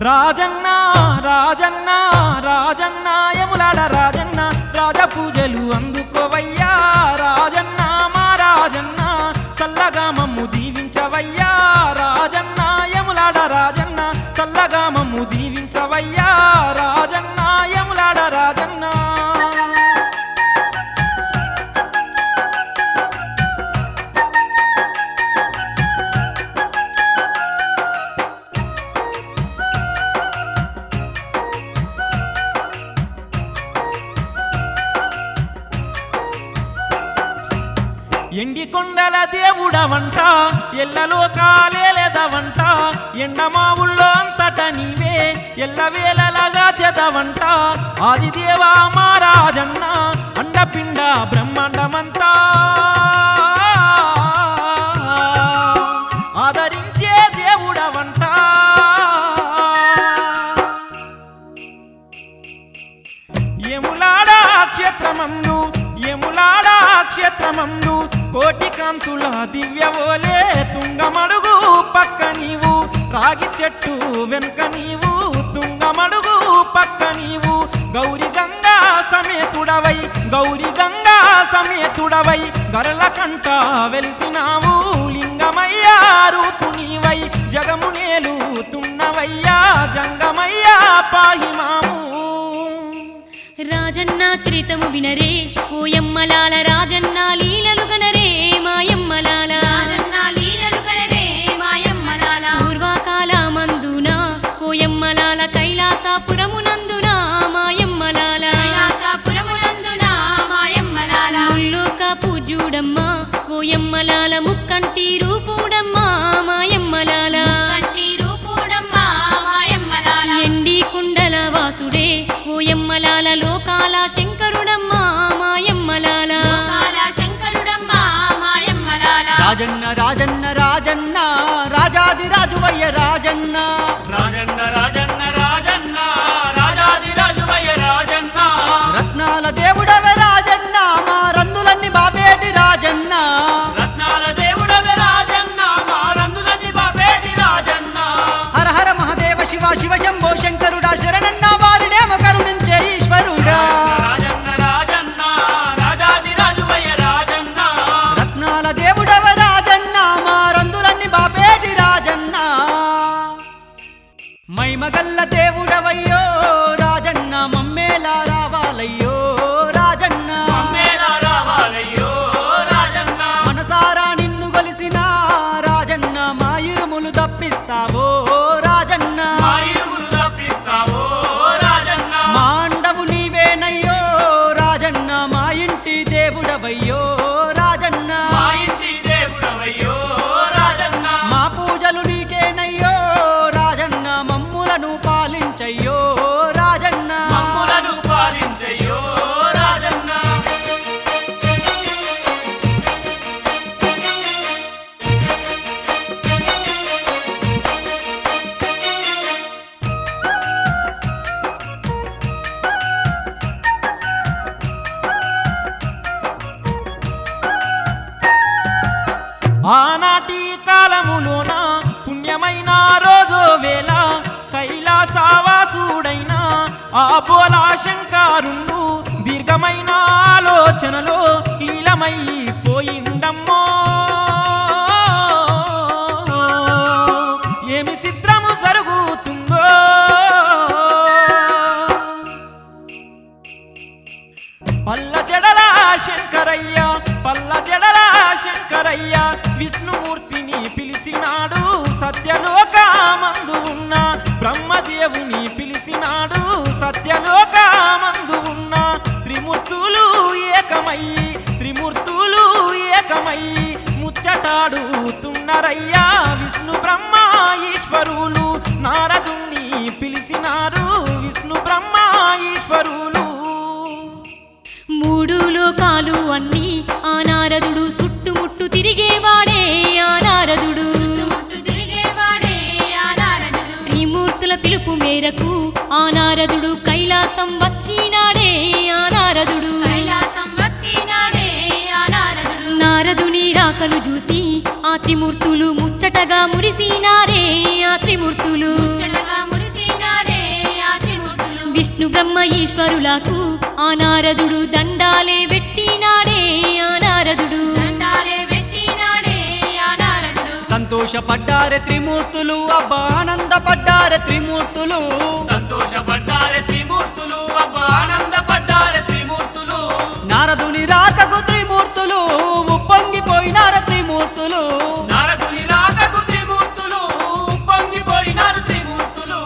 రాజన్న రాజన్న రాజన్న యములాడ రాజన్న రాజపూజలు అందుకోవయ్యా రాజన్న మా రాజన్న చల్లగా మమ్ము దీవించవయ్యా రాజన్న యములాడ రాజన్న చల్లగా మమ్ము దీవించవయ్యా రాజన్న యములాడ రాజన్న ఎండి కొండల దేవుడవంట ఎల్లలోకాలేదవంట ఎండమావుల్లో అంతట నీవే ఎల్లవేళలాగా చెదవంట ఆదిదేవా మా రాజన్న అండపిండ బ్రహ్మాండమంతా ఆదరించే దేవుడవంట యములాడ క్షేత్రమందు యములాడ క్షేత్రమందు కోటి కాంతుల దివ్యవోలే తుంగమడుగు పక్క నీవు రాగి చెట్టు వెనుక నీవు తుంగమడుగు పక్క నీవు గౌరీ గంగా సమేతుడవై గౌరీ గంగా సమేతుడవై గరల కంట వెలిసినావు లింగమయ్యా రూపు నీవై జగమునేలు తున్నవయ్యా జంగమయ్యా పాహిమాము రాజన్న చరితము వినరే ఓయమ్మలాల రాజన్న లీలలు గనరే మాయమ్మలాల రాజన్న లీలలు గనరే మాయమ్మలాల పూర్వకాల మందున ఓయమ్మలాల కైలాసపురమునందున మాయమ్మలాల కైలాసపురమునందున మాయమ్మలాల ముల్లోక పూజుడమ్మ ఓయమ్మలాల ముక్కంటి రూపుడమ్మ మాయమ్మలాల కంటి రూపుడమ్మ మాయమ్మలాల ఎండి కుండల వాసుడే ఓయమ్మలాల లోకాల శంకరుడమ్మ మాయమ్మలాల లోకాల శంకరుడమ్మ మాయమ్మలాల రాజన్న రాజన్న రాజన్న రాజాది రాజువయ్య రాజన్న రాజన్న రాజన్న రాజన్న రాజాది రాజువయ్య రాజన్న రత్నాల దేవుడవే రాజన్న మా రందులన్నీ బాబేటి రాజన్న రత్నాల దేవుడవే రాజన్న మా రందులని బాపేటి రాజన్న హర హర మహాదేవ శివ శివ శంభో శంకరుడా శరణన్న వారినేమ కరుణించే ఈశ్వరుడా రాజన్న రాజన్న రాజాది రాజువయ్య రాజన్న రత్నాల దేవుడవే రాజన్న మా రందులన్నీ బాబేటి రాజన్న మైమగల్ల దేవుడవయ్యో రాజన్న మమ్మేలా రావాలయ్యో రాజన్న మమ్మేలా రావాలయ్యో రాజన్న మనసారా నిన్ను గొలిసిన రాజన్న మా ఇరుములు తప్పిస్తావో రాజన్న మా ఇరుములు తప్పిస్తావో రాజన్న మా అండవు నీవేనయ్యో రాజన్న మా ఇంటి దేవుడవయ్యో రాజన్న మా ఇంటి దేవుడవయ్యో రాజన్న మా పూజలు నీకేనయ్యో రాజన్న మమ్ములను పాలించయ్యో రాజన్న మమ్ములను పాలించయ్యో రాజన్న ఆనాటి కాలములోన పుణ్యమైన రోజు వేళ కైలాసవాసుడైన ఆ బోలా శంకరుణ్ణు దీర్ఘమైన ఆలోచనలో లీలమైపోయిండమ్మో ఏమి చిత్రము జరుగుతుందో పల్ల జడల శంకరయ్య పల్ల జడల శంకరయ్య విష్ణుమూర్తిని పిలిచినాడు సత్యలోకమందు ఉన్న బ్రహ్మదేవుని పిలిచినాడు సత్యలోకమందు ఉన్న త్రిమూర్తులు ఏకమయ్యి ముచ్చటాడుతున్నరయ్యా విష్ణు బ్రహ్మ ఈశ్వరులు నారదుణ్ణి పిలిచినారు విష్ణు బ్రహ్మ ఈశ్వరులు లోకాలు అన్నీ ఆ నారదుడు చుట్టుముట్టు తిరిగేవాడే ఆ నారదుడు చుట్టుముట్టు తిరిగేవాడే ఆ నారదుడు త్రిమూర్తుల పిలుపు మేరకు ఆ నారదుడు కైలాసం వచ్చినాడే ఆ నారదుడు కైలాసం వచ్చినాడే ఆ నారదుడు నారదుని రాకలు చూసి ఆ త్రిమూర్తులు ముచ్చటగా మురిసినారే ఆ త్రిమూర్తులు ముచ్చటగా మురిసినారే ఆ త్రిమూర్తులు విష్ణు బ్రహ్మ ఈశ్వరులకు ఆ నారదుడు దండాలే పెట్టినాడే ఆ నారదుడు దండాలే పెట్టినాడే ఆ నారదుడు సంతోషపడ్డారే త్రిమూర్తులు అబ్బా ఆనందపడ్డారే త్రిమూర్తులు సంతోషపడ్డారే త్రిమూర్తులు అబ్బా ఆనందపడ్డారే త్రిమూర్తులు నారదుని రాకకు త్రిమూర్తులు ఉప్పొంగిపోయినారు త్రిమూర్తులు నారదుని రాకకు త్రిమూర్తులు పొంగిపోయినారు త్రిమూర్తులు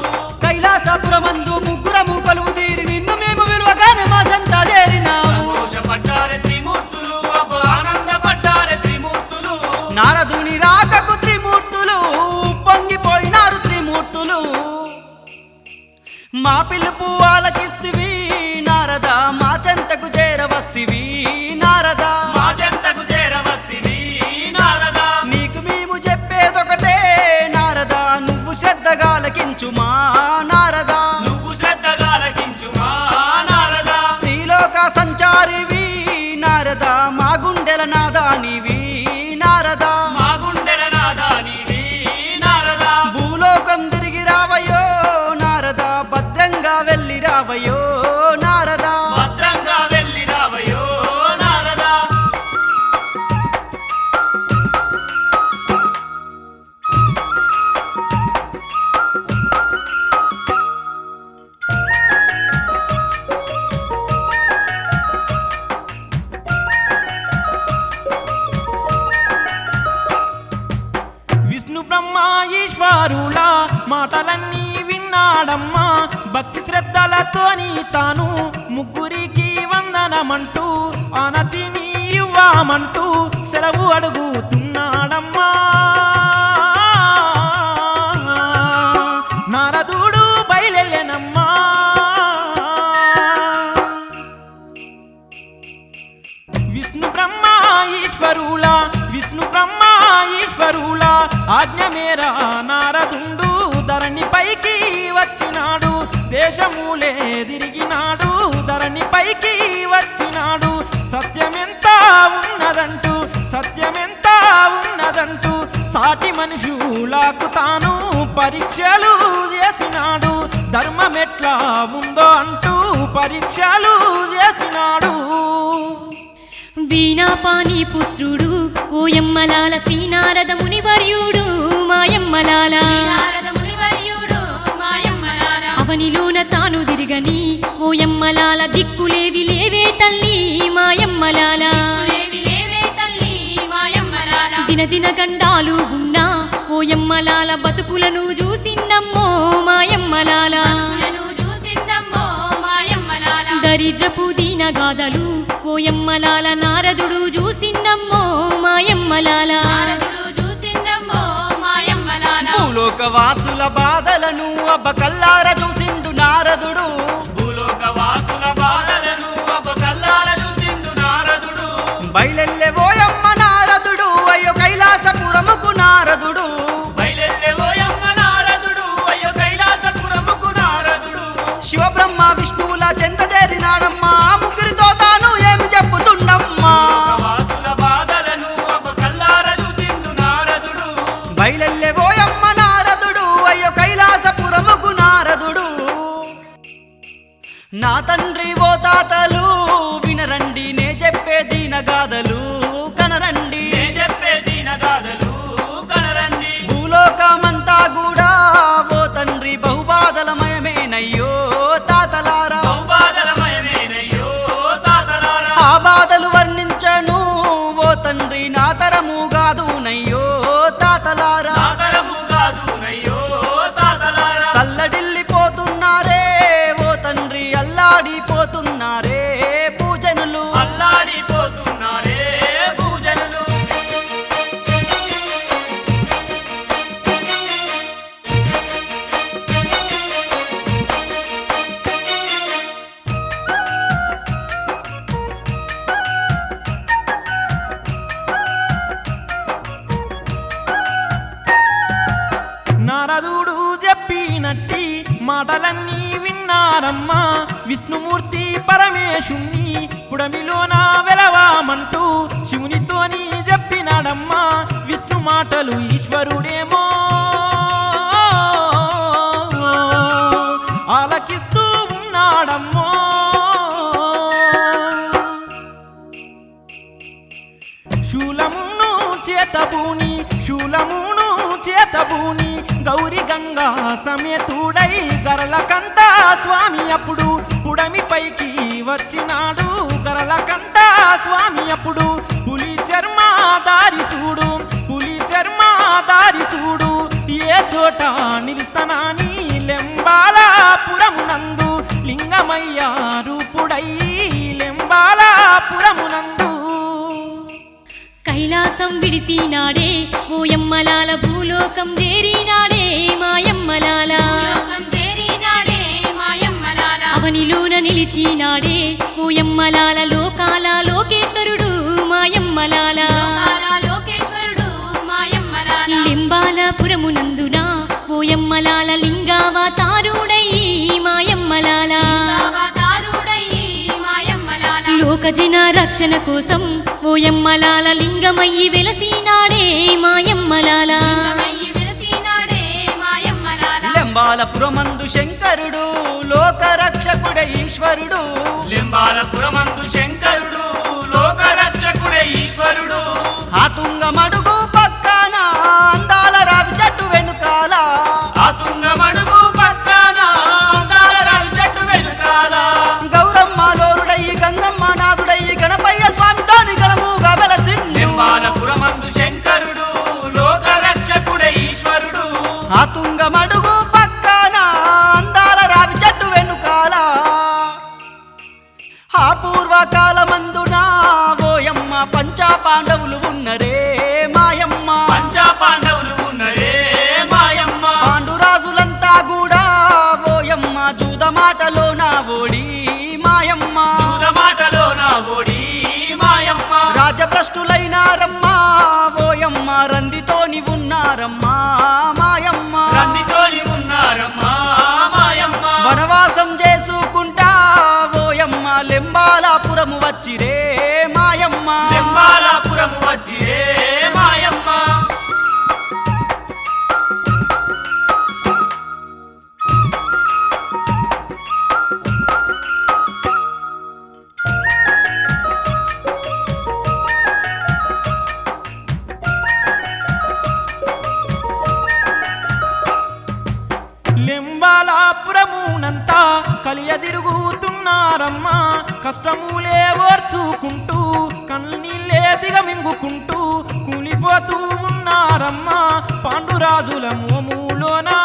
కైలాసపురమందు ముగ్గురము కొలువు తీరి నిన్ను మేము విలువగానే మా సంత చేరినాము సంతోషపడ్డారే త్రిమూర్తులు అబ్బా ఆనందపడ్డారే త్రిమూర్తులు నారదుని రాకకు త్రిమూర్తులు పొంగిపోయినారు త్రిమూర్తులు మా పిలుపు ఆలకిస్తివి నారద మా చెంతకు చేరవస్తివి నారద మా చెంతకు చేరవస్తివి నారద నీకు మేము చెప్పేదొకటే నారద నువ్వు శ్రద్ధగా ఆలకించుమా నారద నువ్వు శ్రద్ధగా ఆలకించుమా నారద త్రిలోక సంచారివి నారద మా గుండెల నాదానివి నారద మా గుండెల నాదానివి నారద భూలోకం తిరిగి రావయో నారద భద్రంగా వెళ్ళి రావయో నారద భద్రంగా వెళ్ళి రావయో నారద విష్ణు బ్రహ్మ ఈశ్వరుల మాటలన్నీ విన్నాడమ్మా భక్తి శ్రద్ధలతోని తాను ముగ్గురికి వందనమంటూ ఆనతిని ఇవ్వమంటూ సెలవు అడుగుతున్నాడమ్మా నారదుడు బయలెళ్ళెనమ్మా విష్ణు బ్రహ్మ ఈశ్వరుల ఆజ్ఞ మేర నారదుండు ధరణి పైకి వచ్చినాడు దేశములే తిరిగినాడు ధరణి పైకి వచ్చినాడు సత్యమెంత ఉన్నదంటూ సాటి మనుషులకు తాను పరీక్షలు చేసినాడు ధర్మమెట్లా ఉందో అంటూ పరీక్షలు చేసినాడు వీణాపాని పుత్రుడు ఓయమ్మలాల శ్రీనారద మునివర్యుడు మాయమ్మలాల నారద మునివర్యుడు మాయమ్మలాల అవనిలోన తాను తిరగని ఓయమ్మలాల దిక్కులేవి లేవే తల్లి మాయమ్మలాల లేవి లేవే తల్లి మాయమ్మలాల దినదిన గండాలు ఉన్నా ఓయమ్మలాల బతుకులను చూసిందమ్మో మాయమ్మలాల భక్తులను చూసిందమ్మో మాయమ్మలాల దరిద్రపు దీనగాథలు ఓయమ్మలాల నారదుడు చూసిందమ్మో మాయమ్మలాల నారదుడు చూసిందమ్మో మాయమ్మలాల భూలోక వాసుల బాధలను అబ్బ కల్లార చూసిండు నారదుడు భూలోక వాసుల బాధలను అబ్బకల్లార చూసిండు నారదుడు బయలెల్లె ఓయమ్మ నారదుడు అయ్యో కైలాసపురముకు నారదుడు బయలెల్లెవోయమ్మ నారదుడు అయ్యో కైలాసపురముకు నారదుడు శివబ్రహ్మ విష్ణువుల చెంత చేరినాడమ్మా ముగ్గురితో తాను ఏమి చెప్పుతుండమ్మా వాసుల బాధలను అబ్బకల్లార చూసిండు నారదుడు బయలెల్లె ఓయమ్మ నారదుడు అయ్యో కైలాసపురముకు నారదుడు నా తండ్రి ఓ తాతలు వినరండి నే చెప్పే దీనగాథలు కనరండి నే చెప్పే దీనగాథలు కనరండి భూలోకమంతా కూడా ఓ తండ్రి బహుబాధలమయమేనయ్యో తాతలారా బహుబాధలమయమేనయ్యో తాతలారా ఆ బాధలు వర్ణించను ఓ తండ్రి నా తరము కాదునయ్యో తాతలారా నాదరము కాదునయ్యో తాతలారా తల్లడిల్లిపోతున్నారే ఓ తండ్రి అల్లాడిపోతున్నారే పూజనులు అల్లాడిపోతున్నారే పూజలు మాటలన్నీ విన్నారమ్మా విష్ణుమూర్తి పరమేశుణ్ణి పుడమిలోన వెలవామంటూ శివునితోని చెప్పినాడమ్మా విష్ణు మాటలు ఈశ్వరుడేమో ఆలకిస్తూ ఉన్నాడమ్మో శూలమును చేతబూని గౌరి గంగా సమేతుడై గరలకంట స్వామి అప్పుడు పుడమిపైకి వచ్చినాడు గరలకంట స్వామి అప్పుడు పులి చర్మాదారి చూడు ఏ చోట నిలుస్తానని లెంబాలాపురమునందు లింగమయ్య రూపుడై లెంబాలాపురమునందు కైలాసం విడిసినాడే ఓయమ్మలాల భూలోకం చేరినాడే మాయమ్మలాల లోకం చేరినాడే మాయమ్మలాల అవనిలోన నిలిచినాడే ఓయమ్మలాల లోకాల లోకేశ్వరుడు మాయమ్మలాల లోకాల లోకేశ్వరుడు మాయమ్మలాల లింబాలపురమునందున ఓయమ్మలాల లింగావతారుడై మాయమ్మలాల అవతారుడయి మాయమ్మలాల లోకజన రక్షణ కోసం ఓయమ్మలాల లింగమయ్యి వెలసినాడే మాయమ్మలాల లింగమయ్యి వెలసినాడే మాయమ్మలాల లెంబాలపురమందు శంకరుడు లోకరక్షకుడ ఈశ్వరుడు లింబాలపురమందు శంకరుడు లోకరక్షకుడే ఈశ్వరుడు ఆ తుంగమడుగు పక్కన అందాల రావి చెట్టు వెనుకాల ఆ తుంగమడుగు పక్కన అందాల రావి చెట్టు వెనుకాల గౌరమ్మ లోరుడయ్యి గంగమ్మ నాథుడయ్యి గణపయ్య స్వామితోని గణముగా వెలసిండు లింబాలపురమందు శంకరుడు లోకరక్షకుడే ఈశ్వరుడు ఆ తుంగమడుగు పక్కన అందాల రావి చెట్టు వెనుకాల ఆ పూర్వకాలమందున ఓయమ్మ పంచా పాండవులు ఉన్నరే మాయమ్మ పంచపాండవులు ఉన్నరే మాయమ్మ పాండురాజులంతా కూడా ఓయమ్మ జూదమాటలో నా ఓడి మాయమ్మ మాటలో నా ఓడి మాయమ్మ రాజభ్రష్టులైనారమ్మా ఓయమ్మ రందితోని ఉన్నారమ్మా మాయమ్మ రందితోని ఉన్నారమ్మా మాయమ్మ వనవాసం చేసుకుంటా ఓయమ్మ లెంబాలాపురము వచ్చిరే మాయమ్మ లెంబాలాపురము వచ్చిరే మాయమ్మ లింబాలాపురమునంతా కలియదిరుగుతున్నారమ్మా కష్టములే ఓర్చుకుంటూ కన్నీళ్ళే దిగమింగుకుంటూ కూలిపోతూ ఉన్నారమ్మా పాండురాజుల మోములోనా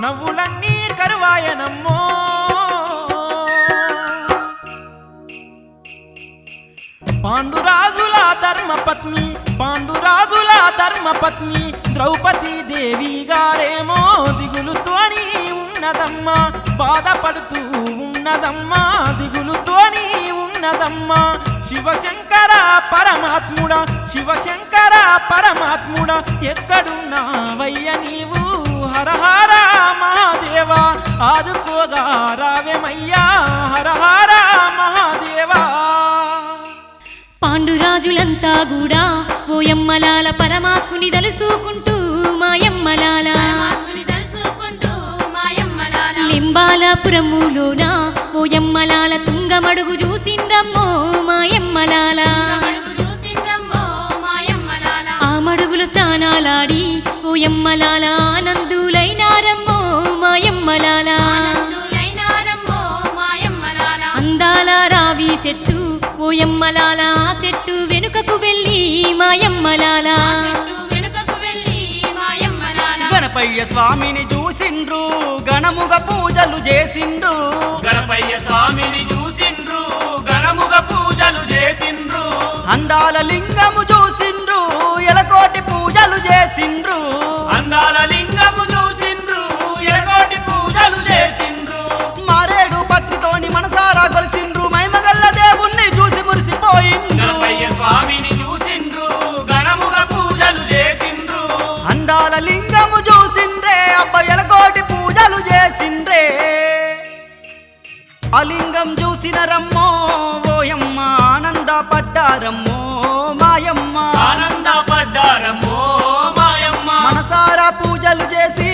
నవ్వులన్నీ కరువాయనమ్మో పాండురాజుల ధర్మపత్ని ద్రౌపదీ దేవి గారేమో దిగులుతోని ఉన్నదమ్మా బాధపడుతూ ఉన్నదమ్మా దిగులుతోని ఉన్నదమ్మా శివశంకర పరమాత్ముడా ఎక్కడున్నావయ్య నీవు హరహర మహాదేవా ఆదుకోగా రావేమయ్యా హరహర మహాదేవా పాండురాజులంతా కూడా ఓయమ్మలాల పరమాత్ముని తలుసుకుంటూ మాయమ్మలాల పరమాత్ముని తలుసుకుంటూ మాయమ్మలాల లింబాలపురములోన ఓయమ్మలాల తుంగమడుగు చూసిండ్రమ్మో మాయమ్మలాల అడుగు చూసిండ్రమ్మో మాయమ్మలాల ఆ మడుగులు స్నానాలాడి ఓయమ్మలాల ఆనందులైనారమ్మో మాయమ్మలాల ఆనందులైనారమ్మో మాయమ్మలాల అందాల రావి చెట్టు ఓయమ్మలాల ఆ చెట్టు వెనుకకు వెళ్ళి మాయమ్మలాల చెట్టు వెనుకకు వెళ్ళి మాయమ్మలాల గణపయ్య స్వామిని చూసిండ్రు గణముగ పూజలు చేసిండ్రు గణపయ్య స్వామిని చూసిండ్రు ఘనముగా పూజలు చేసిండ్రు అందాల లింగము చూసిండ్రు ఎలకోటి పూజలు చేసిండ్రు అందాల లింగము చూసిండ్రు ఎగోటి పూజలు చేసిండ్రు మారేడు పత్రితోని మనసారా కొలిసిండ్రు మైమగల్ల దేవుణ్ణి చూసి మురిసిపోయిండ్రు గణపయ్య స్వామిని చూసిండ్రు ఘనముగా పూజలు చేసిండ్రు అందాల లింగము వచ్చినరే అలింగం చూసిన రమ్మో ఓయమ్మ ఆనందపడ్డారమ్మో మాయమ్మ ఆనందపడ్డారమ్మో మాయమ్మ మనసారా పూజలు చేసి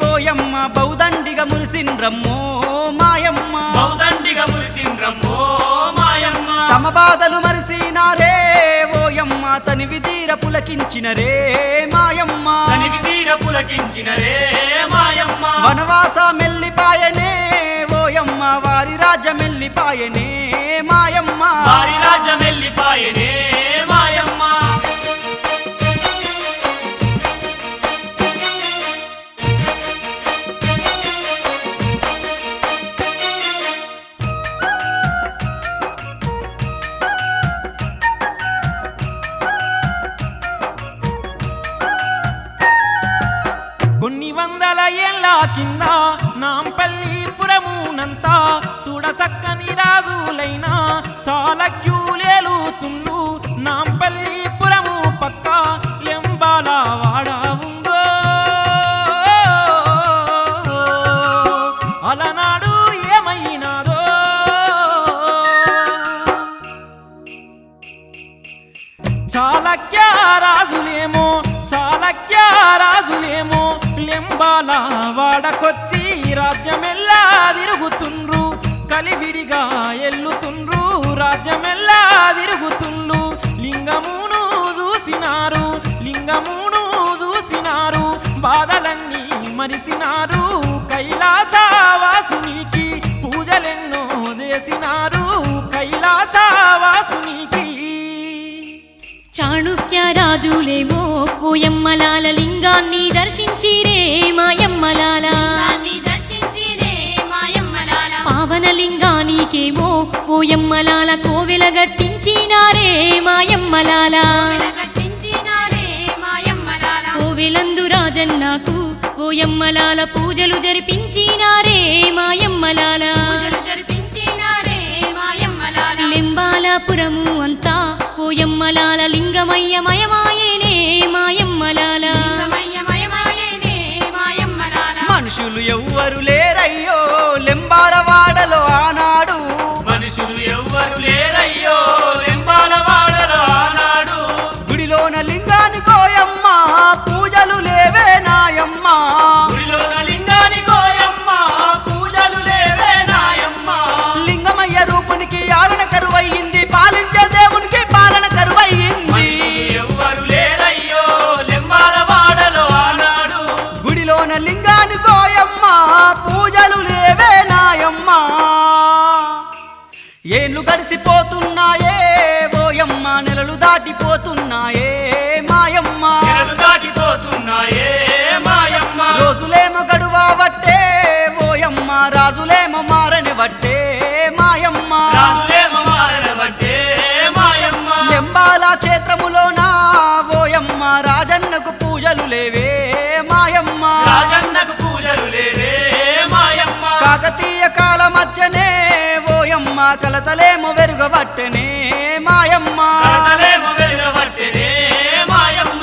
ఓయమ్మ బౌదండిగా మురిసిండ్రమ్మో మాయమ్మ బౌదండిగా మురిసిండ్రమ్మో మాయమ్మ తమ బాధలు మరిసినారే ఓయమ్మ తనివి తీర పులకించినరే మాయమ్మ తనివి తీర పులకించినరే మాయమ్మ వనవాస మెల్లిపాయనే ఓయమ్మ వారి రాజ్యమెల్లిపాయనే మాయమ్మ వారి రాజ్యమెల్లిపాయనే మాయమ్మ కొన్ని వందల ఏళ్ళ కింద నాంపల్లిపురమునంతా చూడసక్కని రాజులైన చాళక్యులేలుతుండు నాంపల్లిపురము పక్క లెంబాల వాడ ఉందో అలనాడు ఏమైనాదో చాళక్య రాజులేమో లెంబాల వాడకొచ్చి రాజ్యమెల్లా తిరుగుతుండ్రు కలివిడిగా ఎల్లుతుండ్రు రాజ్యమెల్లా తిరుగుతుండ్రు లింగమును చూసినారు బాధలన్నీ మరిసినారు కైలాసవాసునికి పూజలెన్నో చేసినారు కైలాసవాసునికి చాణుక్య రాజులేమో ఓయమ్మలాల లింగాన్ని దర్శించిరే మాయమ్మలాల లింగాన్ని దర్శించిరే మాయమ్మలాల పావన లింగానికేమో ఓయమ్మలాల కోవెల గట్టించినారే మాయమ్మలాల వెలగట్టించినారే మాయమ్మలాల కోవెలందు రాజన్నకు ఓయమ్మలాల పూజలు జరిపించినారే మాయమ్మలాల పూజలు జరిపించినారే మాయమ్మలాల లింబాలపురము అంతా ఓయమ్మలాల లింగమయ్యమయమాయేనే మాయమ్మలాల లింగమయ్యమయమాయేనే మాయమ్మలాల మనుషులు ఎవ్వరు లేరయ్యో లెంబాల వాడలో ఆనాడు మనుషులు ఎవ్వరు లేరయ్యో లెంబాల వాడలో ఆనాడు గుడిలోన లింగాని కోయమ్మ పూజలు లేవే నాయమ్మ గుడిలోన లింగాని కోయమ్మ పూజలు లేవే నాయమ్మ లింగమయ్య రూపునికి ఆలన కరువయ్యింది పాలించే దేవునికి పాలన కరువయ్యింది మనుషులు ఎవ్వరు లేరయ్యో లెంబాల వాడలో ఆనాడు గుడిలోన లింగాని కోయమ్మ పూజలు లేవే నాయమ్మ ఏళ్ళు గడిసిపోతున్నాయే ఓయమ్మ నెలలు దాటిపోతున్నాయే మాయమ్మ నెలలు దాటిపోతున్నాయే మాయమ్మ రోజులేమో గడువబట్టే ఓయమ్మ రాజులేమో మారని బట్టే మాయమ్మ రాజులేమో మారన బట్టే మాయమ్మ లెంబాల క్షేత్రములోన ఓయమ్మ రాజన్నకు పూజలు లేవే మాయమ్మ రాజన్నకు పూజలు లేవే మాయమ్మ కాకతీయ కాలమచ్చనే ఓయమ్మ కలతలేమో వెరుగబట్టెనే మాయమ్మ కలతలేమో వెలుగబట్టెనే మాయమ్మ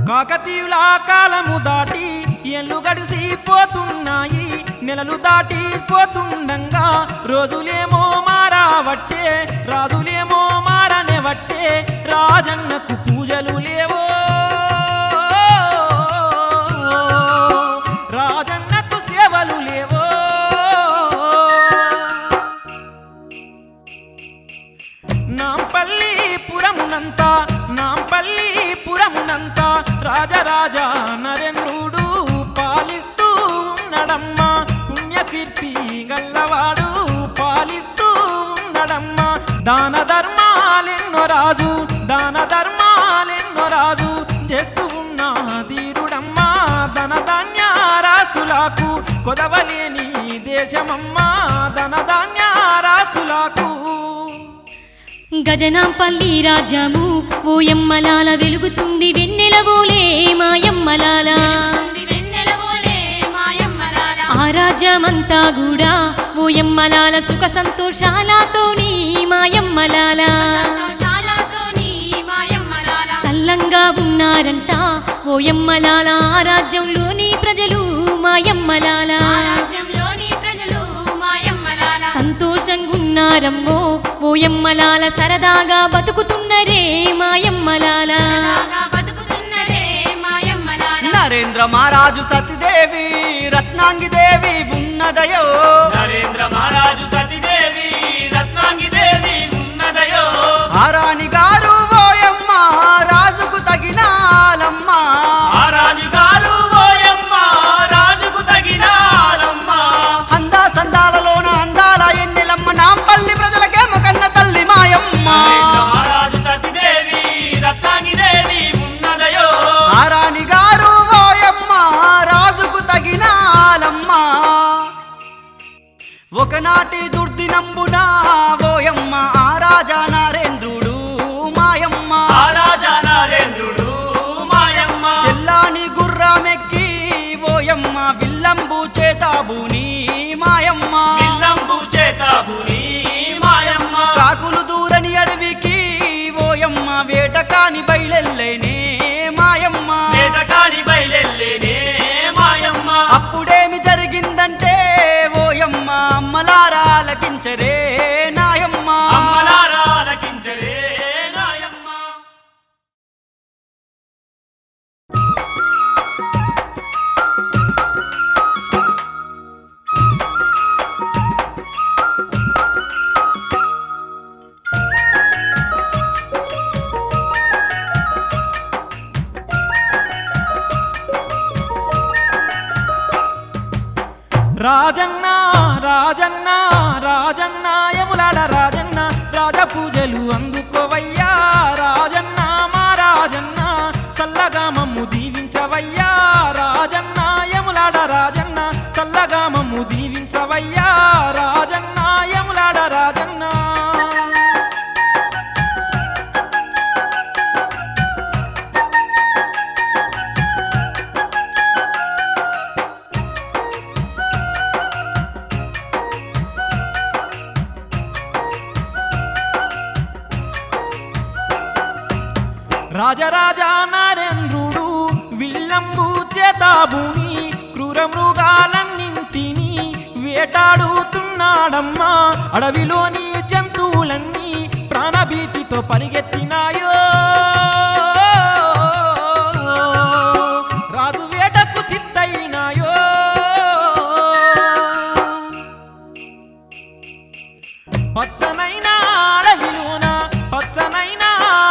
కాకతీయుల కాలము దాటి ఏళ్ళు గడిసిపోతున్నాయి నెలలు దాటిపోతుండగా రోజులేమో మారావట్టే రాజులేమో మారనే వట్టే రాజన్నకు పూజలు లేవో రాజన్నకు సేవలు లేవో నాంపల్లిపురమునంతా రాజరాజ నరేంద్రుడు పాలిస్తూ ఉన్నడమ్మా పుణ్యకీర్తి గల్లవాడు పాలిస్తూ ఉన్నడమ్మా దాన ధర్మాలెన్నో రాజు చేస్తూ ఉన్న ధీరుడమ్మా ధన ధాన్య రాసులకు కొదవలేని దేశమమ్మా ధన ధాన్య రాసులకు గజనాంపల్లి రాజ్యము ఓయమ్మలాల వెలుగుతుంది వెన్నెలవోలే మాయమ్మలాల రాజ్యమంతా కూడా ఓయమ్మలాల సుఖ సంతోషాలతోని మాయమ్మలాల సంతోషాలతోని మాయమ్మలాల సల్లంగా ఉన్నారంట ఓయమ్మలాల ఆ రాజ్యంలోని ప్రజలు మాయమ్మలాల ఆ రాజ్యంలోని ప్రజలు మాయమ్మలాల సంతోషంగా ఉన్నారమ్మో ఓయమ్మలాల సరదాగా బతుకుతున్నరే మాయమ్మలాల సరదాగా బతుకుతున్నరే మాయమ్మలాల నరేంద్ర మహారాజు సతీదేవి రత్నాంగి దేవి ఉన్నదయో నరేంద్ర మహారాజు సతీదేవి రత్నాంగి దేవి ఉన్నదయో ఆ రాణి గారు ఓయమ్మ రాజుకు తగినాలమ్మ ఆ రాజుగారు ఓయమ్మ రాజుకు తగినాలమ్మ అందా సందాలలోన అందాల ఎన్నెలమ్మ నాంపల్లి ప్రజలకేమో కన్న తల్లి మాయమ్మ నరేంద్ర మహారాజు సతీదేవి రత్నాంగి దేవి ఉన్నదయో ఆ రాణి గారు ఓయమ్మ రాజుకు తగినాలమ్మ ఒకనాటి దుర్దినంబున ఓయమ్మ ఆ రాజా నరేంద్రుడు మాయమ్మ ఆ రాజా నరేంద్రుడు మాయమ్మ తెల్లాని గుర్రమెక్కి ఓయమ్మ విల్లంబు చేతాబుని మాయమ్మ విల్లంబు చేతాబుని మాయమ్మ కాకులు దూరని అడవికి ఓయమ్మ వేటకాని బయలెల్లేనే మాయమ్మ వేటకాని బయలెల్లేనే మాయమ్మ అప్పుడేమి జరిగిందంటే ఓయమ్మ అమ్మలారా లకించరే నాయమ్మ అమ్మలారా లకించరే నాయమ్మ రాజన్న రాజన్న రాజన్న యములాడ రాజన్న రాజపూజలు అందుకోవయ్యా రాజన్న మా రాజన్న చల్లగా మమ్ము దీవించవయ్యా రాజన్న యములాడ రాజన్న చల్లగా మమ్ము దీవించవయ్యా రాజన్న యములాడ రాజన్న రాజరాజా నరేంద్రుడు విల్లంబు చేతాబుని క్రూర మృగాలన్నింటినీ వేటాడుతున్నాడమ్మా అడవిలోని జంతువులన్నీ ప్రాణభీతితో పరిగెత్తినాయో రాజు వేటకు చిత్తయినాయో పచ్చనైన అడవిలోన పచ్చనైన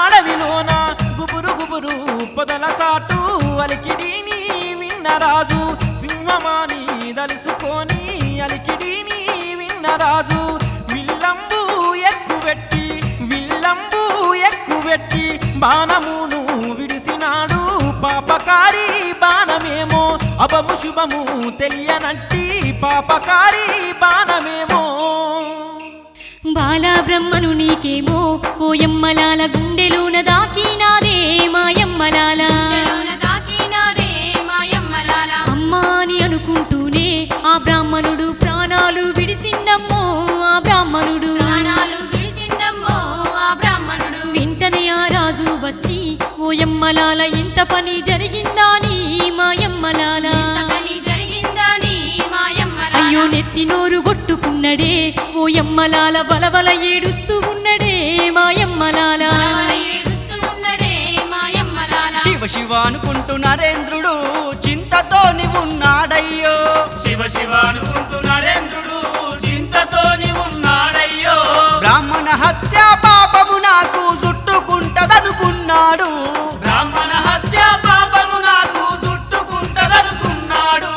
అడవిలోన గుబురు గుబురు పొదల సాటు అలికిడిని విన్న రాజు సింహమాని దలుసుకొని అలికిడిని విన్న రాజు విల్లంబు ఎక్కువెట్టి బాణమును విడిసినాడు పాపకారి బాణమేమో అభము శుభము తెలియనట్టి పాపకారి బాణమేమో బాలబ్రహ్మను నీకేమో ఓయమ్మలాల గుండెలోన దాకినారే మాయమ్మలాల తెలోన తాకినారే మాయమ్మలాల అమ్మా అని అనుకుంటూనే ఆ బ్రాహ్మణుడు ప్రాణాలు విడిసిండమ్మో ఆ బ్రాహ్మణుడు ప్రాణాలు విడిసిండమ్మో ఆ బ్రాహ్మణుడు వెంటనే ఆ రాజు వచ్చి ఓయమ్మలాల ఎంత పని జరిగిందాని మాయమ్మలాల ఎంత పని జరిగిందని మాయమ్మలాల అయ్యో నెత్తి నోరు కొట్టుకున్నడే ఓయమ్మలాల బలబల ఏడుస్తూ ఉన్నడే మాయమ్మలాల బలబల ఏడుస్తూ ఉన్నడే మాయమ్మలాల శివ శివ అనుకుంటూ నరేంద్రుడు చింతతోని ఉన్నాడయ్యో శివ శివ అనుకుంటూ నరేంద్రుడు చింతతోని ఉన్నాడయ్యో బ్రాహ్మణ హత్య పాపము నాకు చుట్టుకుంటదనుకున్నాడు బ్రాహ్మణ హత్య పాపము నాకు చుట్టుకుంటదనుకున్నాడు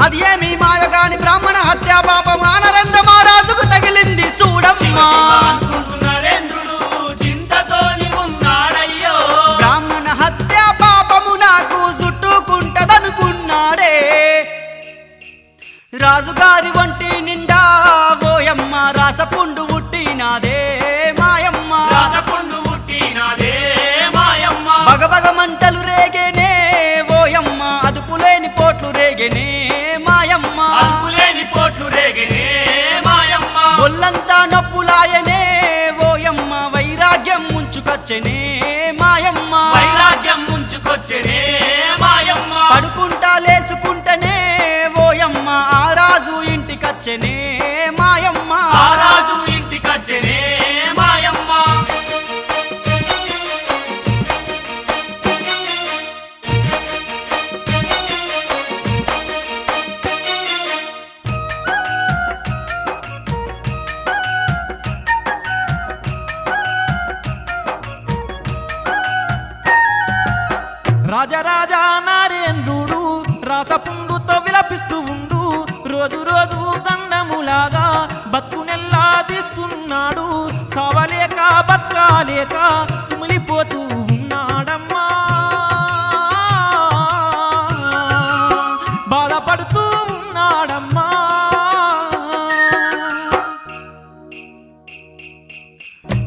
అది ఏమి మాయగాని బ్రాహ్మణ హత్య పాపము ఆ నరేంద్ర మహారాజుకు తగిలింది శివ చూడమ్మా శివ అనుకుంటూ నరేంద్రుడు చింతతోని ఉన్నాడయ్యో బ్రాహ్మణ హత్య పాపము నాకు చుట్టుకుంటదనుకున్నాడే రాజుగారి ఒంటి నిండా ఓయమ్మ రాసపుండు పుట్టినాదే మాయమ్మ రాసపుండు పుట్టినాదే మాయమ్మ బగబగ మంటలు రేగేనే ఓయమ్మ అదుపులేని పోట్లు రేగేనే మాయమ్మ అదుపులేని ముంచుకొచ్చనే మాయమ్మ వైరాగ్యం ముంచుకొచ్చనే మాయమ్మ పడుకుంటా లేసుకుంటనే ఓయమ్మ ఆ రాజు ఇంటికచ్చనే మాయమ్మ ఆ రాజు ఇంటికచ్చనే మాయమ్మ రాజరాజా నరేంద్రుడు రాసపుండుతో విలపిస్తూ ఉండు రోజు రోజు దండములాగా బతుకునెల్లా తీస్తున్నాడు సవలేక బతకాలేక కుమిలిపోతూ ఉన్నాడమ్మా బాధపడుతూ ఉన్నాడమ్మా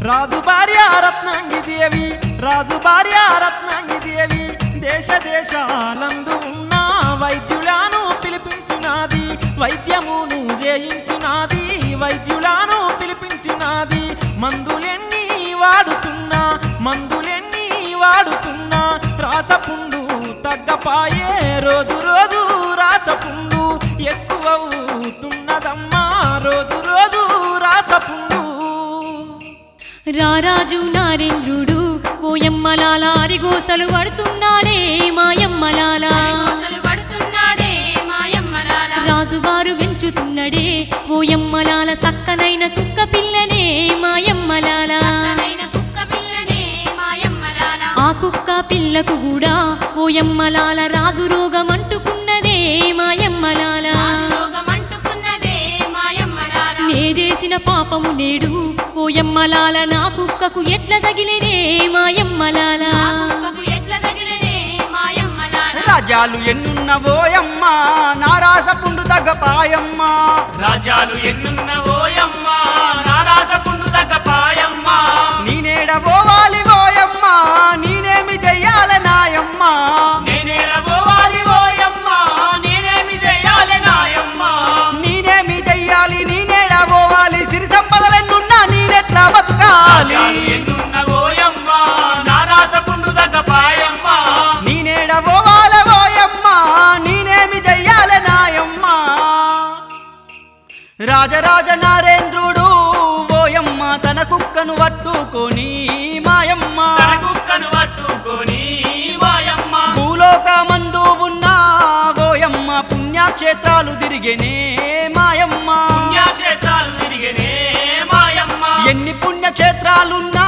రాజు భార్య రత్నాంగి దేవి రాజు భార్య రత్నాంగి దేవి దేశ దేశాలందు ఉన్న వైద్యులను పిలిపించినాది వైద్యమును చేయించినాది వైద్యులను పిలిపించినాది మందులెన్ని వాడుతున్నా రాసపుండు తగ్గపాయే రోజు రోజు రాసపుండు ఎక్కువవుతున్నదమ్మా రోజు రోజు రాసపుండు రారాజు నరేంద్రుడు ఓయమ్మలాల అరిగోసలు పడుతున్నాడే మాయమ్మలాల అరిగోసలు పడుతున్నాడే మాయమ్మలాల రాజుగారు పెంచుతున్నడే ఓయమ్మలాల సక్కనైన కుక్క పిల్లనే మాయమ్మలాల చక్కనైన కుక్క పిల్లనే మాయమ్మలాల ఆ కుక్క పిల్లకు కూడా ఓయమ్మలాల రాజు రోగం అంటుకున్నదే మాయమ్మలాల రోగమంటుకున్నదే మాయమ్మలాల నే చేసిన పాపము నేడు ఓయమ్మలాల నా కుక్కకు ఎట్ల తగిలేనే మాయమ్మలాల కుక్కకు ఎట్ల తగిలనే మాయమ్మలాల రాజ్యాలు ఎన్నున్నవోయమ్మ నా రాసపుండు తగ్గపాయమ్మ రాజ్యాలు ఎన్నున్నవోయమ్మ నా రాసపుండు తగ్గపాయమ్మ నేనేడబోవాలి ఓయమ్మ నేనేమి చెయ్యాలి నాయమ్మ నేనేడబోవాలి ఓయమ్మ నేనేమి చెయ్యాలి నాయమ్మ నేనేమి చెయ్యాలి నేనేడబోవాలి సిరి సంపదలెన్నున్నా నేనెట్లా బతకాలి రాజ్యాలు ఎన్నున్నవోయమ్మ నా రాసపుండు తగ్గపాయమ్మ నేనేడబోవాలి ఓయమ్మ నేనేమి చెయ్యాలి నాయమ్మ రాజరాజ నరేంద్రుడు ఓయమ్మ తన కుక్కను పట్టుకొని మాయమ్మ తన కుక్కను పట్టుకొని మాయమ్మ భూలోకమందు ఉన్న ఓయమ్మ పుణ్యక్షేత్రాలు తిరిగేనే మాయమ్మ పుణ్యక్షేత్రాలు తిరిగనే మాయమ్మ ఎన్ని పుణ్యక్షేత్రాలున్నా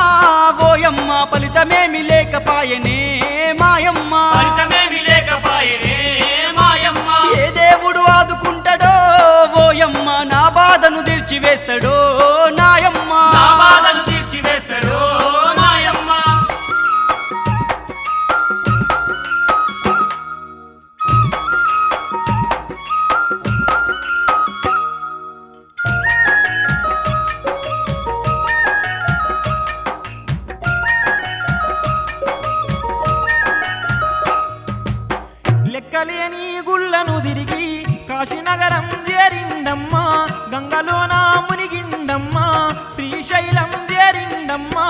ఓయమ్మ ఫలితమేమి లేకపాయనే మాయమ్మ ఫలితమేమి లేకపాయనే మాయమ్మ ఏ దేవుడు ఆదుకుంటాడో ఓయమ్మ నా బాధను తీర్చివేస్తాడో నాయమ్మ నా బాధను తీర్చివేస్తాడు మాయమ్మ లెక్కలేని గుళ్ళను తిరిగి కాశీనగరం చేరిండమ్మా గంగలోన మునిగిండమ్మా శ్రీశైలం చేరిండమ్మా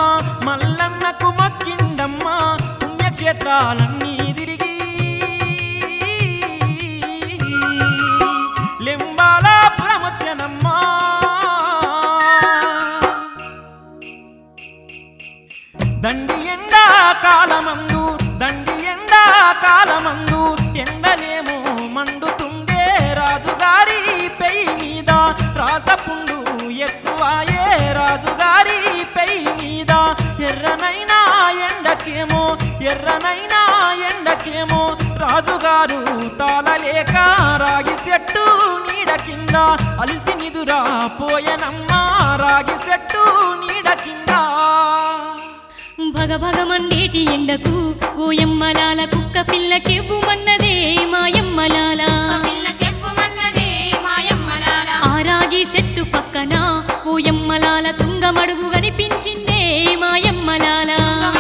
మల్లన్నకు మొక్కిండమ్మా పుణ్యక్షేత్రాలన్నీ తిరిగి లింబాలాపురమొచ్చనమ్మా దండి ఎండా కాలమందు ఎండలేమో మండుతుండే రాజుగారి పెయి మీద రాసపుండు ఎక్కువాయే రాజుగారి పెయి మీద ఎర్రనైనా ఎండకేమో రాజుగారు తాళలేక రాగి చెట్టు నీడ కింద అలిసి నిదురా పోయనమ్మా రాగి చెట్టు నీడ కింద భగభగమండేటి ఎండకు ఓయమ్మలాల కుక్క పిల్లకెవ్వుమన్నదే మాయమ్మలాల పిల్లకెక్కుమన్నదే మాయమ్మలాల ఆ రాగి చెట్టు పక్కన ఓయమ్మలాల తుంగమడుగు కనిపించిందే మాయమ్మలాల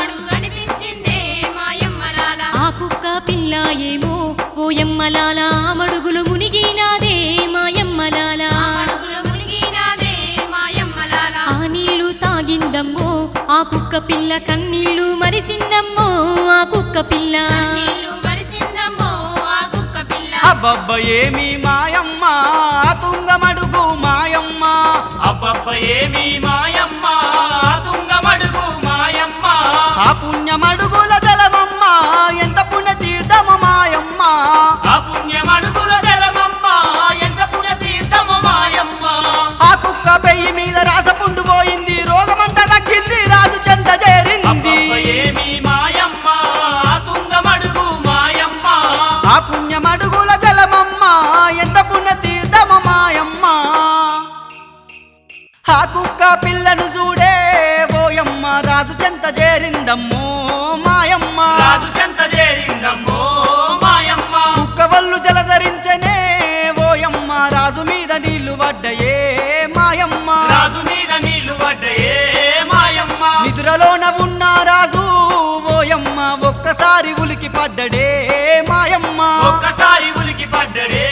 అడుగు కనిపించిందే మాయమ్మలాల ఆ కుక్క పిల్ల ఏమో ఓయమ్మలాల ఆ మడుగులు మునిగినాదే మాయమ్మలాల అడుగులు మునిగినాదే మాయమ్మలాల ఆ నీళ్లు తాగిందమ్మో ఆ కుక్క పిల్ల కన్నీళ్ళు మరిసిందమ్మో ఆ కుక్క పిల్ల నీళ్ళు మరిసిందమ్మో ఆ కుక్క పిల్ల అబ్బబ్బ ఏమి మాయమ్మ ఆ తుంగమడుగు మాయమ్మ అబ్బబ్బ ఏమి మాయమ్మ తుంగమడుగు మాయమ్మ ఆ పుణ్యమడుగుల జలమమ్మ ఎంత పుణ్య తీర్థమ మాయమ్మ ఆ పుణ్యమడుగుల జలమమ్మ ఎంత పుణ్య తీర్థము మాయమ్మ ఆ కుక్క పెయ్యి మీద రాసపుండు పోయింది రోగమంతా తగ్గింది రాజు చెంత చేరింది అబ్బబ్బ ఏమి మాయమ్మ తుంగమడుగు మాయమ్మ ఆ పుణ్యమడుగుల జలమమ్మ ఎంత పుణ్య తీర్థమ మాయమ్మ ఆ కుక్క పిల్లను చూడే ఓయమ్మ రాజు చెంత చేరిందమ్మో మాయమ్మ రాజు చెంత చేరిందమ్మో మాయమ్మ కుక్క వల్లు జలధరించనే ఓయమ్మ రాజు మీద నీళ్లు పడ్డయే మాయమ్మ రాజు మీద నీళ్లు పడ్డయే మాయమ్మ నిద్రలోన ఉన్న రాజు ఓయమ్మ ఒక్కసారి ఉలికి పడ్డడే మాయమ్మ ఒక్కసారి ఉలికి పడ్డడే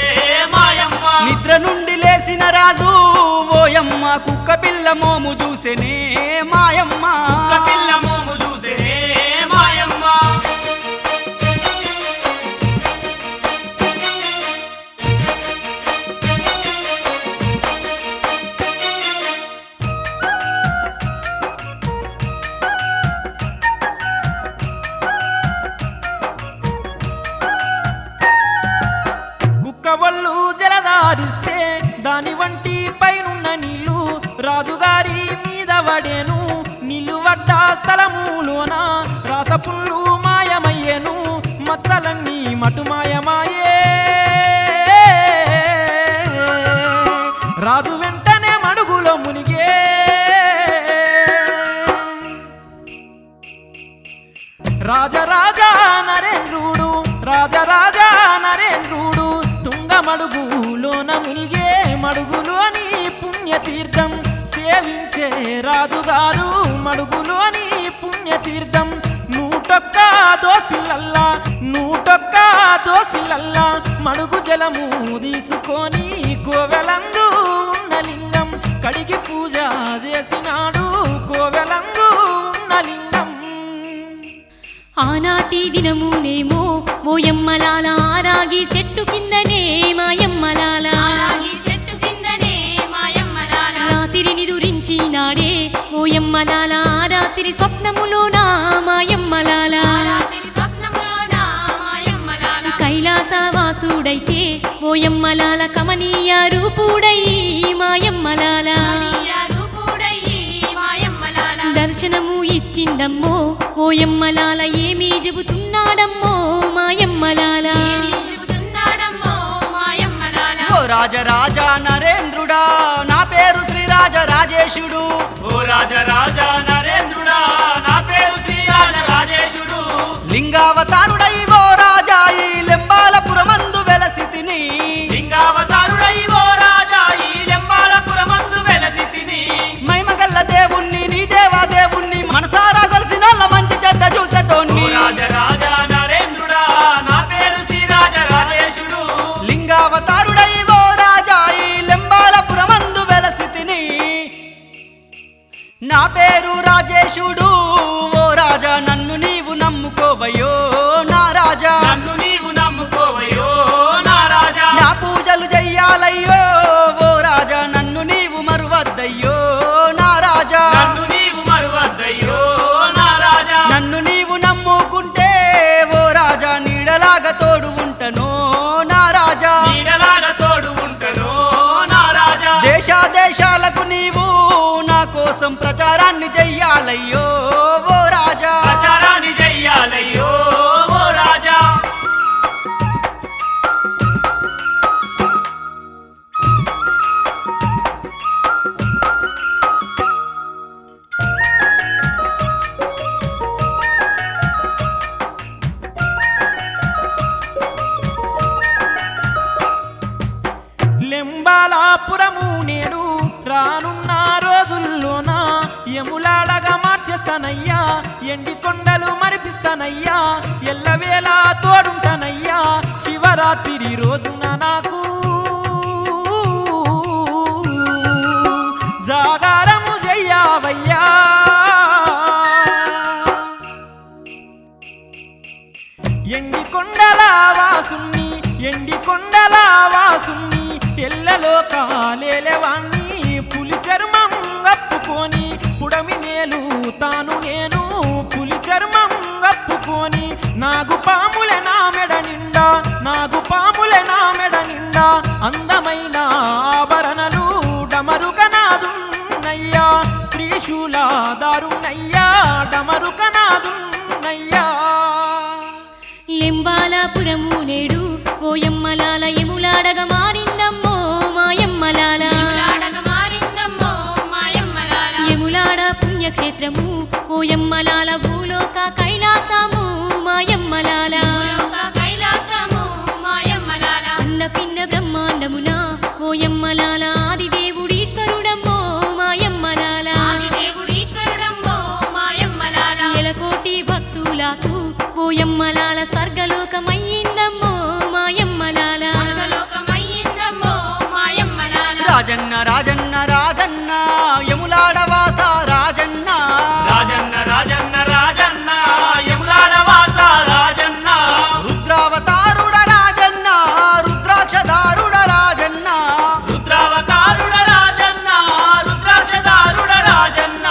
మాయమ్మ నిద్ర నుండి లేసిన రాజు ఓయమ్మ కుక్క పిల్ల మోము చూసెనే మాయమ్మ కుక్క పిల్ల మోము చూసేనే మాయమ్మ కుక్క వల్లు జలధారిస్తే దాని వంటి పైనున్న నీళ్లు రాజుగారి మీద వడేను నీళ్లు వడ్డ స్థలములోన రాసపుల్లు మాయమయ్యేను మచ్చలన్నీ మటుమాయమాయే రాజు వెంటనే మడుగులో మునిగే రాజరాజా నరేంద్రుడు రాజరాజా నరేంద్రుడు తుంగమడుగులోన మునిగే మడుగులోని పుణ్యతీర్థం సేవించే రాజుగారు మడుగులోని పుణ్యతీర్థం నూటొక్క దోసిలల్లా మడుగు జలము తీసుకొని కోవెలందు ఉన్న లింగం కడిగి పూజ చేసినాడు కోవెలందు ఉన్న లింగం ఆనాటి దినమునేమో ఓయమ్మలాల రాగి చెట్టు కిందనే మాయమ్మలాల రాగి చెట్టు కిందనే మాయమ్మలాల రాత్రిని దురించినాడే ఓయమ్మలాల రాత్రి స్వప్నములోన మాయమ్మలాల రాత్రి స్వప్నములోన మాయమ్మలాల కైలాసవాసుడైతే ఓయమ్మలాల కమనీయ రూపుడై మాయమ్మలాల నీయ రూపుడయ్యి మాయమ్మలాల దర్శనము ఇచ్చిండమ్మో ఓయమ్మలాల ఏమీ చెబుతున్నాడమ్మో మాయమ్మలాల ఏమీ చెబుతున్నాడమ్మో మాయమ్మలాల ఓ రాజరాజా నరేంద్రుడా నా పేరు శ్రీరాజ రాజేశుడు ఓ రాజరాజా నరేంద్రుడా నా పేరు శ్రీరాజ రాజేశుడు లింగావతారుడై ఓ రాజా ఈ లెంబాలపురమందు వెలసితిని లింగావతారుడై ఓ రాజా ఈ లెంబాలపురమందు వెలసితిని మైమగల్ల దేవుణ్ణి నీ దేవా దేవుణ్ణి మనసారా గొలిసినోళ్ళ మంచి చెడ్డ ఓ చూసేటోణ్ణి రాజరాజా నరేంద్రుడా నా పేరు శ్రీరాజ రాజేశుడు లింగావతారుడై ఓ రాజా ఈ లెంబాలపురమందు వెలసితిని నా పేరు రాజేశుడు ఓ రాజా నన్ను నీవు నమ్ముకోవయ్యో నా రాజా నన్ను నీవు నమ్ముకోవయ్యో నా రాజా నా పూజలు చెయ్యాలయ్యో ఓ రాజా నన్ను నీవు మరువద్దయ్యో నా రాజా నన్ను నీవు మరువద్దయ్యో నా రాజా నన్ను నీవు నమ్ముకుంటే ఓ రాజా నీడలాగా తోడు ఉంటను నా రాజా నీడలాగా తోడు ఉంటను నా రాజా దేశాలకు నీవు నా కోసం ప్రచారాన్ని చెయ్యాలయ్యో ఓ రాజా ప్రచారాన్ని చెయ్యాలయ్యో ఓ రాజా లెంబాలాపురము నేడు రానున్న రోజుల్లోన యములాడగా మార్చేస్తానయ్యా ఎండి కొండలు మరిపిస్తానయ్యా ఎల్లవేళ తోడుంటానయ్యా శివరాత్రి రోజున నాకు జాగారము చెయ్యావయ్యా కొండల వాసుని ఎల్లలో కాలేవాణ్ణి పులి చర్మం గప్పుకొని పుడమి నేలు తాను నేను పులి చర్మం గప్పుకొని నాగు పాముల నా మెడ నిండా నాగు పాముల నా మెడ నిండా అందమైన ఆభరణలు డమరుకనాదున్నయ్యా త్రిశూల దారుణయ్యా డమరుకనాదున్నయ్యా ఎంబాలాపురము నేడు ఓయమ్మలాల ఎములాడగ మారిందమ్మో మాయమ్మలాల ఎములాడగ మారిందమ్మో మాయమ్మలాల ఎములాడ పుణ్యక్షేత్రము ఓయమ్మలాల భూలోక కైలాసము మాయమ్మలాల భూలోక కైలాసము మాయమ్మలాల అన్నపిండ బ్రహ్మాండమున ఓయమ్మలాల ఆదిదేవుడీశ్వరుడమ్మో మాయమ్మలాల ఆదిదేవుడీశ్వరుడమ్మో మాయమ్మలాల ఎలకోటి భక్తులకు ఓయమ్మలాల స్వర్గలోకమయ్యిందమ్మో మాయమ్మలాల స్వర్గలోకమయ్యిందమ్మో మాయమ్మలాల రాజన్న రాజన్న రాజన్న యములాడవాస రాజన్న రాజన్న రాజన్న రాజన్న యములాడ వాస రాజన్న రుద్రావతారుడ రాజన్న రుద్రాక్షదారుడ రాజన్న రుద్రావతారుడ రాజన్న రుద్రాక్షదారుడ రాజన్న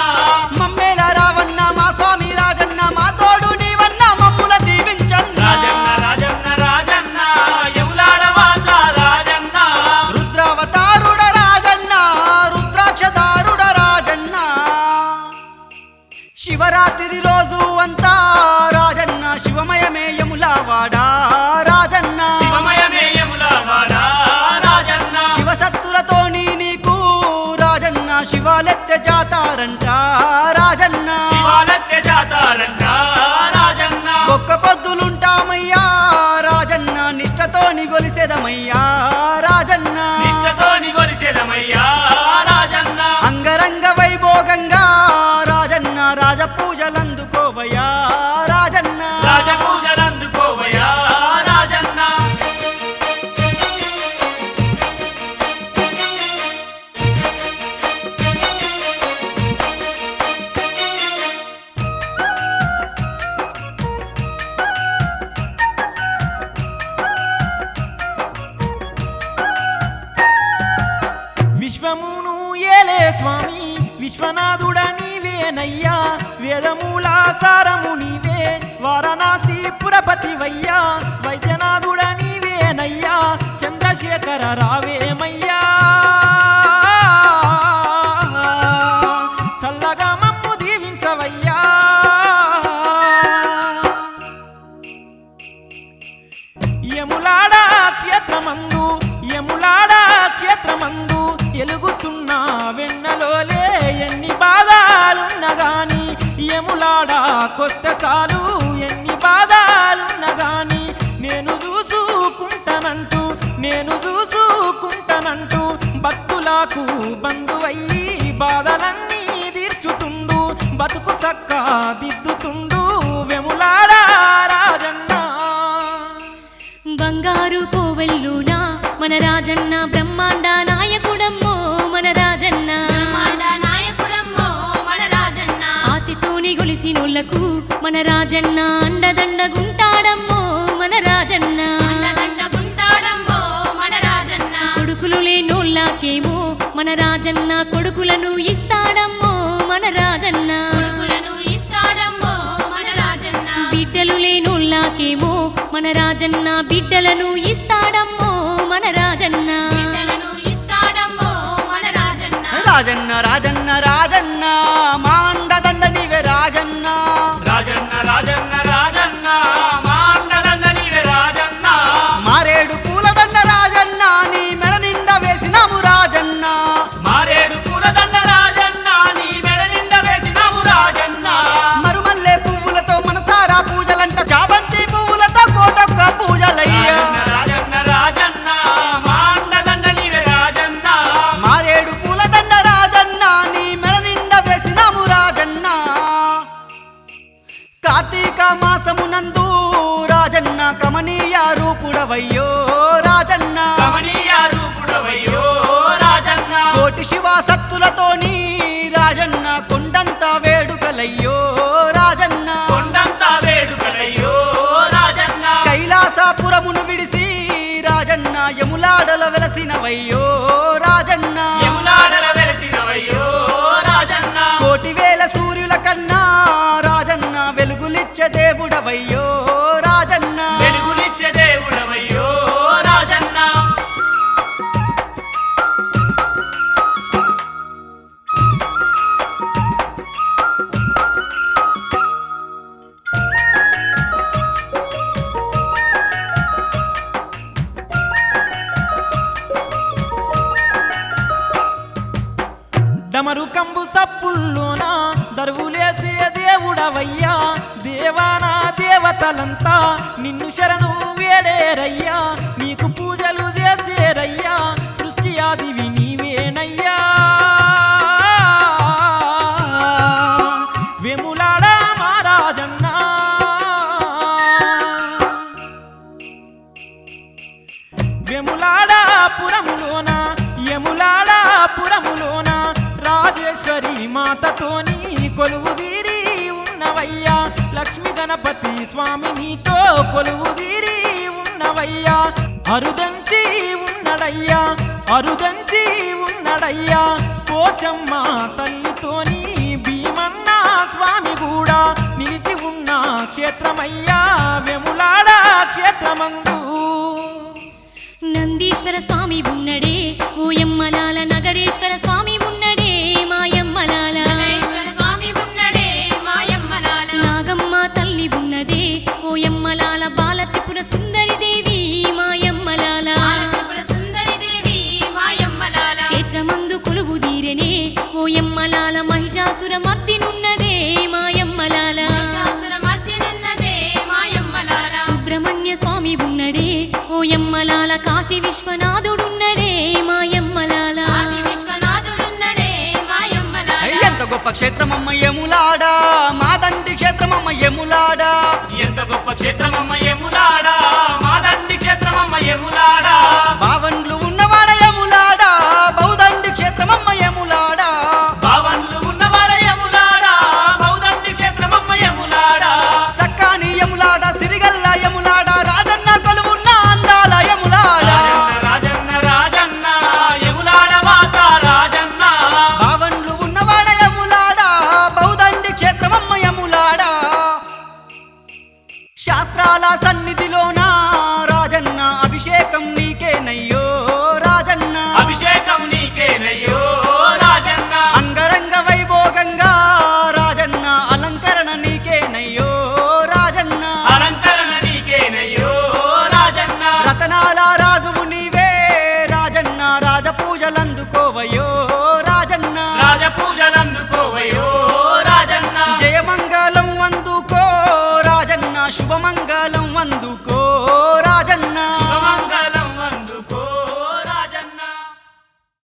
మమ్మేల రావన్న మా స్వామి రాజన్న మా తోడు నీవన్న మమ్ముల దీవించన్న రాజన్న రాజన్న రాజన్న యములాడ వాస రాజన్న రుద్రావతారుడ రాజన్న రుద్రాక్షదారుడ రాజన్న శివరాత్రి రోజు అంతా రాజన్న శివమయమే యములవాడా రాజన్న శివమయమే యములవాడ రాజన్న శివసత్తులతోని నీకు రాజన్న శివాలెత్తె జాతారంట రాజన్న శివాలత్య జాతారంట రాజన్న ఒక్క పొద్దులుంటామయ్యా రాజన్న నిష్టతోని గొలిసెదమయ్యా రాజన్న నిష్టతో నిగొలిచెదమయ్యా రాజన్న అంగరంగ వైభోగంగా రాజన్న రాజపూజలందుకోవయ్యా రాజన్న రాజపూజలందుకోవయ్యా రాజన్న విశ్వమును ఏలే స్వామి విశ్వనాథుడ నీవేనయ్యా వేదమూల సారము నీవే వారణాసి పురపతివయ్యా వైద్యనాథుడ నీవేనయ్యా చంద్రశేఖర రావేమయ్యా చల్లగా మమ్ము దీవించవయ్యా యములాడ క్షేత్రమందు యములాడ క్షేత్రమందు ఎలుగుతున్న వెన్నలోలే ఎన్ని బాధలున్నగాని యములాడ కొత్త చాలు ఎన్ని బాధలున్నగాని నేను చూసుకుంటానంటూ భక్తులకు బంధువయ్యి బాధలన్నీ తీర్చుతుండు బతుకు సక్క దిద్దుతుండు వెములాడ రాజన్న బంగారు కోవెల్లున మన రాజన్న బ్రహ్మాండ నాయకుడమ్మో మన రాజన్న బ్రహ్మాండ నాయకుడమ్మో మన రాజన్న ఆతితోని గొలిసినోళ్లకు మన రాజన్న అండదండగుంటాడమ్మో మన రాజన్న అండదండగుంటాడమ్మో మన రాజన్న కొడుకులు లేనోళ్ళకేమో మన రాజన్న కొడుకులను ఇస్తాడమ్మో మన రాజన్న కొడుకులను ఇస్తాడమ్మో మన రాజన్న బిడ్డలు లేనోళ్ళకేమో మన రాజన్న బిడ్డలను ఇస్తాడమ్మో మన రాజన్న బిడ్డలను ఇస్తాడమ్మో మన రాజన్న రాజన్న రాజన్న రాజన్న మా అండదండ నీవే రాజన్న రాజన్న రాజన్న రాజన్న మా అండదండ నీవే రాజన్న మారేడు పూలదండ రాజన్న నీ మెడ నిండా వేసినాము రాజన్న మారేడు పూలదండ రాజన్న నీ మెడ నిండా వేసినాము రాజన్న మరుమల్లె పువ్వులతో మనసారా పూజలంట చాబంతి పువ్వులతో కోటొక్క పూజలయ్యా రాజన్న రాజన్న మా అండదండ నీవే రాజన్న మారేడు పూలదండ రాజన్న నీ మెడ నిండా వేసినాము రాజన్న కార్తీక మాసమునందు రాజన్న కమనీయ రూపుడవయ్యో రాజన్న కమనీయ రూపుడవయ్యో రాజన్న కోటి శివ సత్తులతోని రాజన్న కొండంత వేడుకలయ్యో రాజన్న కొండంతా వేడుకలయ్యో రాజన్న కైలాసపురమును విడిసి రాజన్న యములాడల వెలసినవయ్యో రాజన్న యములాడల వెలసినవయ్యో రాజన్న కోటివేల సూర్యుల కన్నా రాజన్న వెలుగులిచ్చే దేవుడవయ్యో రాజన్న వెలుగునిచ్చే దేవుడవయ్యో రాజన్న డమరు కంబు సప్పుల్లోన దరువులేసే దేవుడవయ్యా దేవానా దేవతలంతా నిన్ను శరణు వేడేరయ్యా నీకు పూజలు చేసేరయ్యా సృష్టి ఆదివి నీవేనయ్యా వెములాడ మహారాజన్నా వెములాడాపురములోన యములాడాపురములోన రాజేశ్వరి మాతతోని కొలువుదీరి ఉన్నవయ్యా లక్ష్మీ గణపతి స్వామి నీతో కొలువుదీరి ఉన్నవయ్యా అరుదంచి ఉన్నడయ్యా అరుదంచి ఉన్నడయ్యా పోచమ్మ తల్లితోని భీమన్న స్వామి కూడా నిలిచి ఉన్న క్షేత్రమయ్యా వెములాడ క్షేత్రమందు నందీశ్వర స్వామి ఉన్నడే ఓయమ్మలాల నగరేశ్వర స్వామి ఉన్నడే మాయమ్మలాల నగరేశ్వర స్వామి ఉన్నడే మాయమ్మలాల నాగమ్మ తల్లి ఉన్నదే ఓయమ్మలాల బాల త్రిపుర సుందరి దేవి మాయమ్మలాల త్రిపుర సుందరి దేవి మాయమ్మలాల క్షేత్రమందు కొలువు దీరెనే ఓయమ్మలాల మహిషాసుర మర్దినున్నదే మాయమ్మలాల మహిషాసురమర్దినున్నదే మాయమ్మలాల సుబ్రహ్మణ్య స్వామి ఉన్నడే ఓయమ్మలాల కాశీ విశ్వనాథుడున్నడే మాయమ్మలాల కాశీ విశ్వనాథుడున్నడే మాయమ్మలాల ఎంత గొప్ప క్షేత్రమమ్మ యములాడా మా తండ్రి క్షేత్రమమ్మ యములాడా ఎంత గొప్ప క్షేత్రమమ్మ యములాడా మాదండి క్షేత్రమమ్మ యములాడా బావన్లు ఉన్నవాడ యములాడా బౌదండి క్షేత్రమమ్మ యములాడా భావన్లు ఉన్నవాడ యములాడా బౌదండి క్షేత్రమమ్మ యములాడా సక్కాని యములాడ సిరిగల్ల యములాడ రాజన్న కొలువున్న అందాల యములాడ రాజన్న రాజన్న యములాడ వాస రాజన్న బావన్లు ఉన్నవాడ యములాడ బౌదండి క్షేత్రమమ్మ యములాడ శాస్త్రాల సన్నిధిలోన రాజన్న అభిషేకం నీకేనయ్యో